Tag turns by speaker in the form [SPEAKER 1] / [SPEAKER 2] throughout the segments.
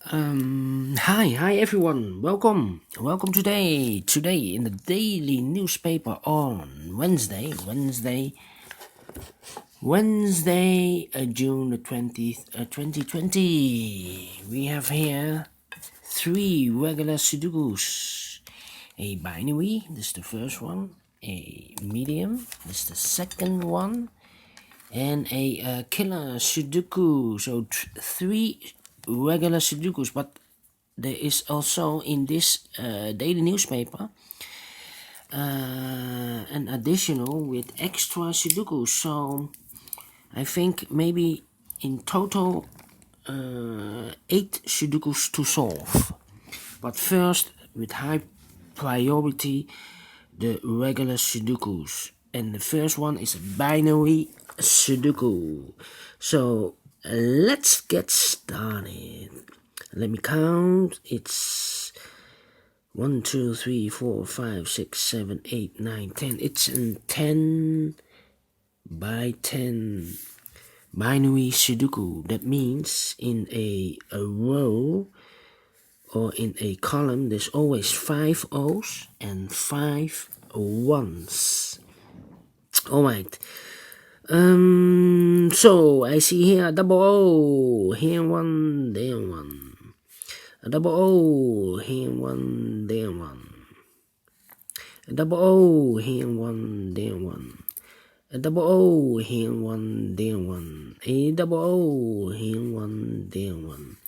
[SPEAKER 1] Hi everyone. Welcome today in the daily newspaper on Wednesday, June the 20th, 2020. We have here three regular Sudokus. A binary, this is the first one. A medium, this is the second one. And a killer Sudoku. So three regular Sudokus, but there is also in this daily newspaper an additional with extra Sudoku. So I think maybe in total 8 Sudokus to solve. But first, with high priority, the regular Sudokus. And the first one is a binary Sudoku. So let's get started. Let me count. It's 1, 2, 3, 4, 5, 6, 7, 8, 9, 10. It's a 10 by 10 binary Sudoku. That means in a row or in a column, there's always 5 O's and 5 1s. Alright. So I see here a double O, here one, there one. A double O, here one, there one. A double O, here one, there one. A double O, here one, there one. A double O, here one, there one.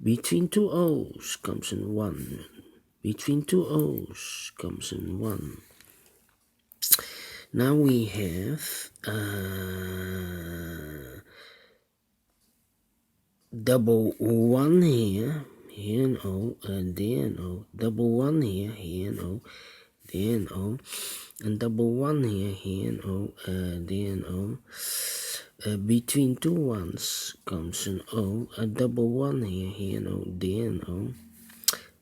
[SPEAKER 1] Between two O's comes in one. Between two O's comes in one. Now we have double one here an O, and there an O. Double one here an O, there an O. And double one here an O, there an O. Between two ones comes an O. A double one here an O, there an O.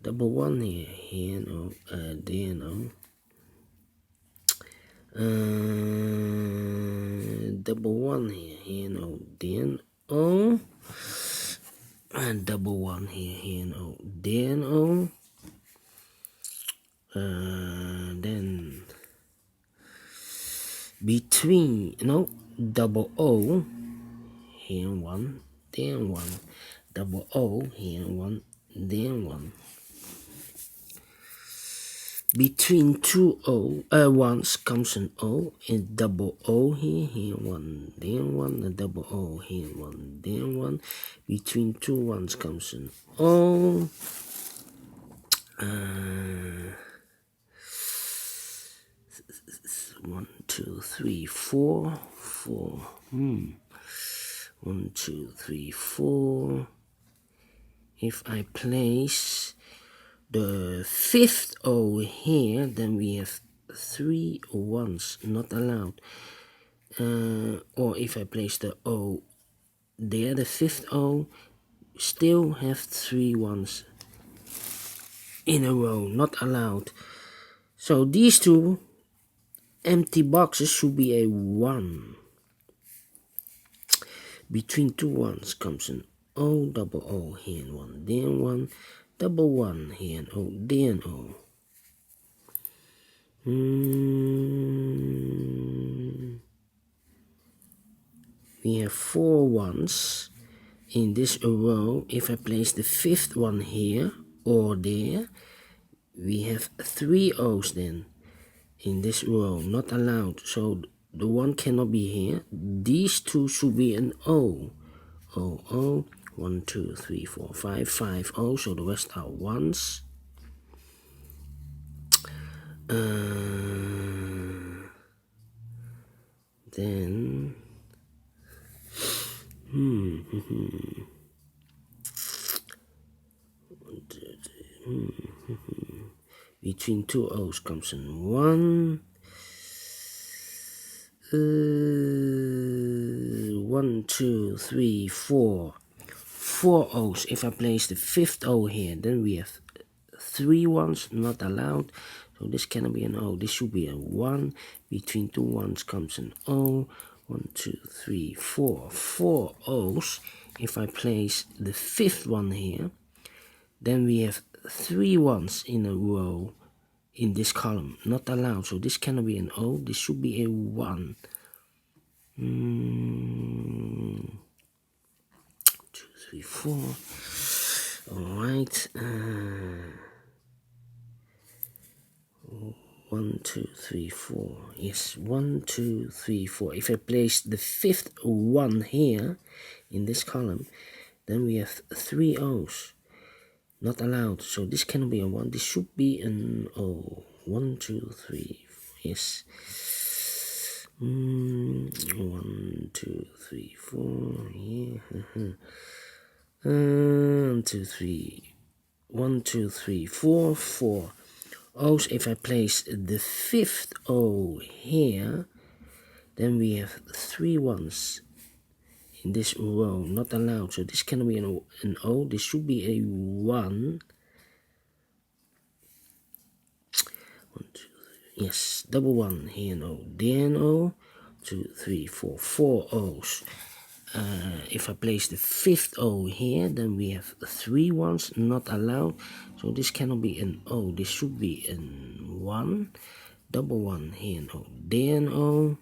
[SPEAKER 1] Double one here an O, there an O. Double one here no, then O, and double one here no, then O. Then between double O here one, then one. Double O here one, then one. Between two ones comes an O, and double O here one, then one, a double O here one, then one. Between two ones comes an O. 1, 2, 3, 4, 4. 1, 2, 3, 4. If I place the fifth O here, then we have 3 ones not allowed. Or if I place the O there, the fifth O, still have 3 ones in a row, not allowed. So these two empty boxes should be a 1. Between two ones comes an O, double O here and one, then one. Double one here and O, then O. We have 4 ones in this row. If I place the fifth one here or there, we have 3 O's then in this row, not allowed. So the one cannot be here. These two should be an O. O, O. 1, 2, 3, 4, 5, 5 O, so the rest are ones. Then between two O's comes in 1. 1, 2, 3, 4. 4 O's. If I place the fifth O here, then we have 3 ones not allowed. So this cannot be an O. This should be a 1. Between two ones comes an O. 1, 2, 3, 4. 4 O's. If I place the fifth one here, then we have 3 ones in a row in this column, not allowed. So this cannot be an O, this should be a 1. 2, 3, 4. Alright. 1, 2, 3, 4. Yes, 1, 2, 3, 4. If I place the 5th one here in this column, then we have 3 O's. Not allowed. So this cannot be a 1. This should be an O. 1, 2, 3, 4. Yes. 1, 2, 3, 4. Yeah. 1, 2, 3. 1, 2, 3, 4. 4 O's. If I place the 5th O here, then we have 3 ones in this row, not allowed. So this cannot be an O. This should be a 1. 1, 2, 3. Yes, double 1 here, an O. There an O. 2, 3, 4. 4 O's. If I place the 5th O here, then we have 3 ones, not allowed. So this cannot be an O. This should be an 1. Double 1 here, an O. There an O.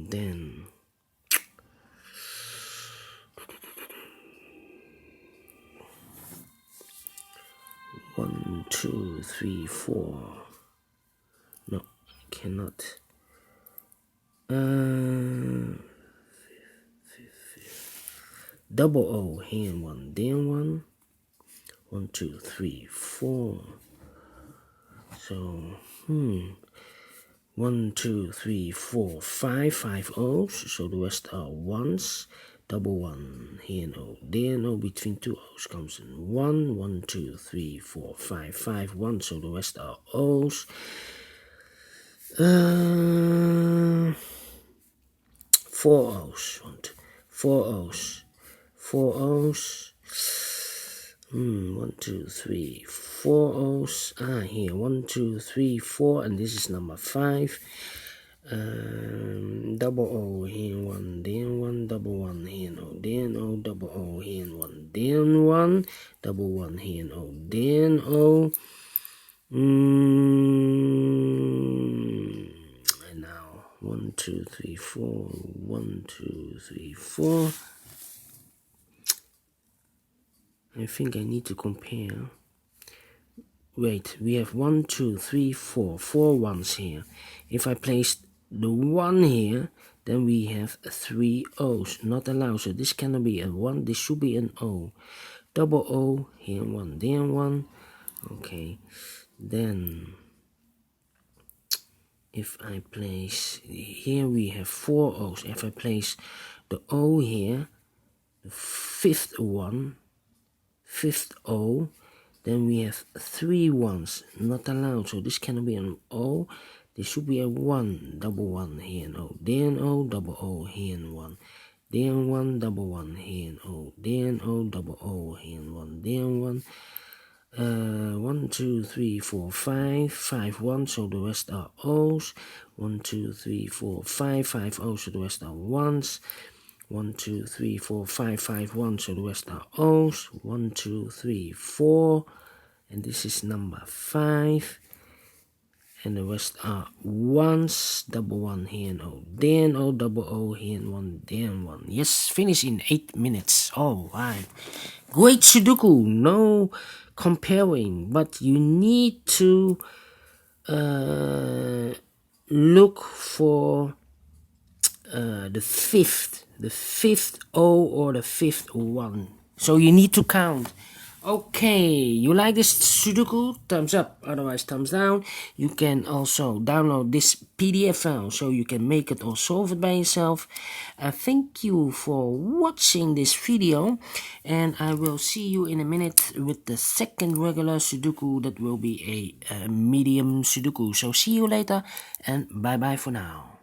[SPEAKER 1] Then 1, 2, 3, 4. No, cannot. Double O here, 1, then 1. 1, 2, 3, 4. So, 1, 2, 3, 4, 5 O's. So the rest are 1s. Double 1 here, no. There, no. Between 2 O's comes in 1. 1, 2, 3, 4, 5 1. So the rest are O's. 4 O's. 4 O's. 4 O's. 1, 2, 3, 4 O's. Here 1, 2, 3, 4, and this is number 5. Double O here, 1, then 1, double 1 here, no, then O, double O here, 1, then 1, double 1 here, no, then O. And now 1, 2, 3, 4, 1, 2, 3, 4. I think I need to compare. Wait, we have 1, 2, 3, 4 ones here. If I place the 1 here, then we have 3 O's, not allowed. So this cannot be a 1, this should be an O. Double O here, 1, then 1. Okay, then if I place here, we have 4 O's. If I place the O here, the 5th one, 5th O, then we have 3 ones, not allowed. So this cannot be an O. This should be a 1, double 1 here, and O. Then O, double O here, and 1. Then 1, double 1 here, and O. Then O, double O here, and 1. Then 1. 1, 2, 3, 4, 5 1. So the rest are O's. 1, 2, 3, 4, 5 O's. So the rest are 1s. 1, 2, 3, 4, 5 1. So the rest are O's. 1, 2, 3, 4, and this is number 5. And the rest are 1s, double 1 here and O, then O, double O here and 1, then 1. Yes, finish in 8 minutes. Alright. Great Sudoku, no comparing, but you need to look for the 5th O or the 5th 1. So you need to count. Okay, you like this Sudoku? Thumbs up, otherwise thumbs down. You can also download this PDF file so you can make it or solve it by yourself. Thank you for watching this video, and I will see you in a minute with the second regular Sudoku that will be a medium Sudoku. So see you later, and bye bye for now.